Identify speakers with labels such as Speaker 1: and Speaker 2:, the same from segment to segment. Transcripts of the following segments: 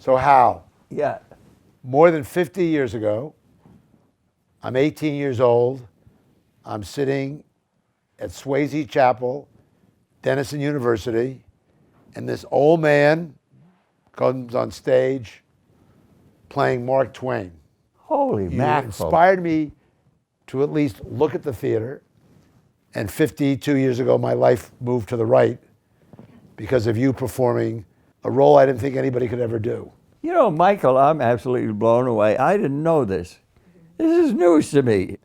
Speaker 1: So Hal,
Speaker 2: Yeah.
Speaker 1: more than 50 years ago, I'm 18 years old. I'm sitting at Swayze Chapel, Denison University, and this old man comes on stage playing Mark Twain.
Speaker 2: Holy
Speaker 1: You
Speaker 2: mackerel.
Speaker 1: inspired me to at least look at the theater. And 52 years ago, my life moved to the right because of you performing a role I didn't think anybody could ever do.
Speaker 2: You know, Michael, I'm absolutely blown away. I didn't know this. This is news to me.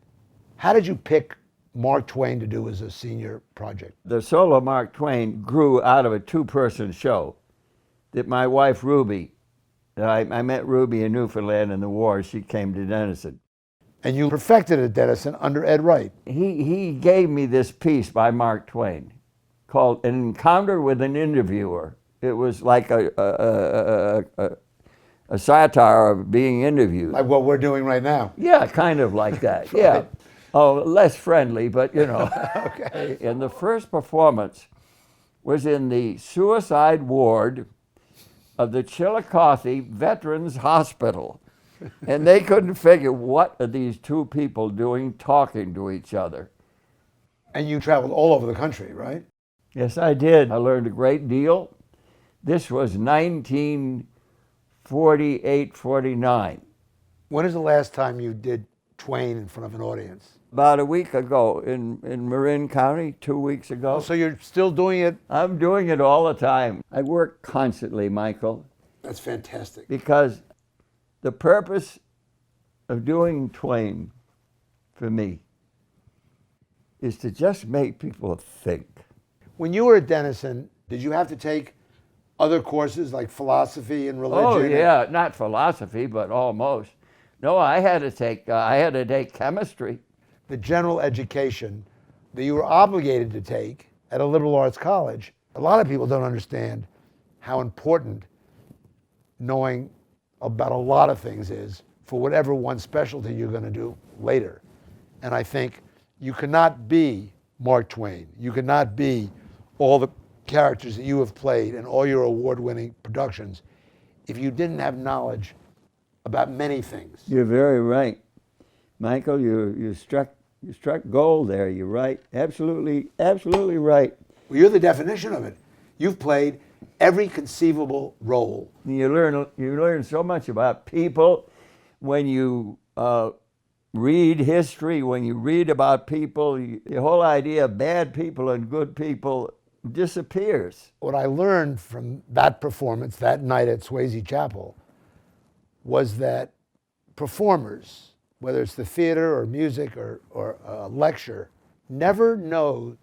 Speaker 1: How did you pick Mark Twain to do as a senior project?
Speaker 2: The solo Mark Twain grew out of a two-person show that my wife, Ruby, I met Ruby in Newfoundland in the war. She came to Denison.
Speaker 1: And you perfected it, Denison, under Ed Wright.
Speaker 2: He gave me this piece by Mark Twain called An Encounter with an Interviewer. It was like a satire of being interviewed.
Speaker 1: Like what we're doing right now.
Speaker 2: Yeah, kind of like that. Yeah. Oh, less friendly, but you know.
Speaker 1: Okay.
Speaker 2: And the first performance was in the suicide ward of the Chillicothe Veterans Hospital. And they couldn't figure, what are these two people doing talking to each other?
Speaker 1: And you traveled all over the country, right?
Speaker 2: Yes, I did. I learned a great deal. This was 1948, 49.
Speaker 1: When is the last time you did Twain in front of an audience?
Speaker 2: About a week ago in Marin County, 2 weeks ago.
Speaker 1: Oh, so you're still doing it?
Speaker 2: I'm doing it all the time. I work constantly, Michael,
Speaker 1: That's fantastic.
Speaker 2: because the purpose of doing Twain for me is to just make people think.
Speaker 1: When you were at Denison, did you have to take other courses like philosophy and religion?
Speaker 2: Oh yeah, not philosophy, but almost. No, I had to take chemistry.
Speaker 1: The general education that you were obligated to take at a liberal arts college, a lot of people don't understand how important knowing about a lot of things is for whatever one specialty you're going to do later. And I think you cannot be Mark Twain. You cannot be all the characters that you have played and all your award-winning productions if you didn't have knowledge about many things.
Speaker 2: You're very right, Michael. You struck gold there. You're right. Absolutely right.
Speaker 1: Well, you're the definition of it. You've played every conceivable role.
Speaker 2: You learn so much about people when you read history. When you read about people, the whole idea of bad people and good people disappears.
Speaker 1: What I learned from that performance that night at Swayze Chapel was that performers, whether it's the theater or music or a lecture, never know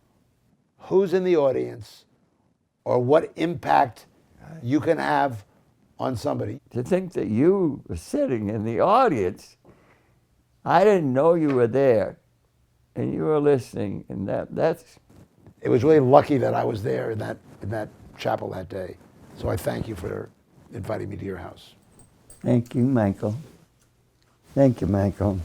Speaker 1: who's in the audience or what impact you can have on somebody.
Speaker 2: To think that you were sitting in the audience, I didn't know you were there, and you were listening, and that's.
Speaker 1: It was really lucky that I was there in that chapel that day. So I thank you for inviting me to your house.
Speaker 2: Thank you, Michael. Thank you, Michael.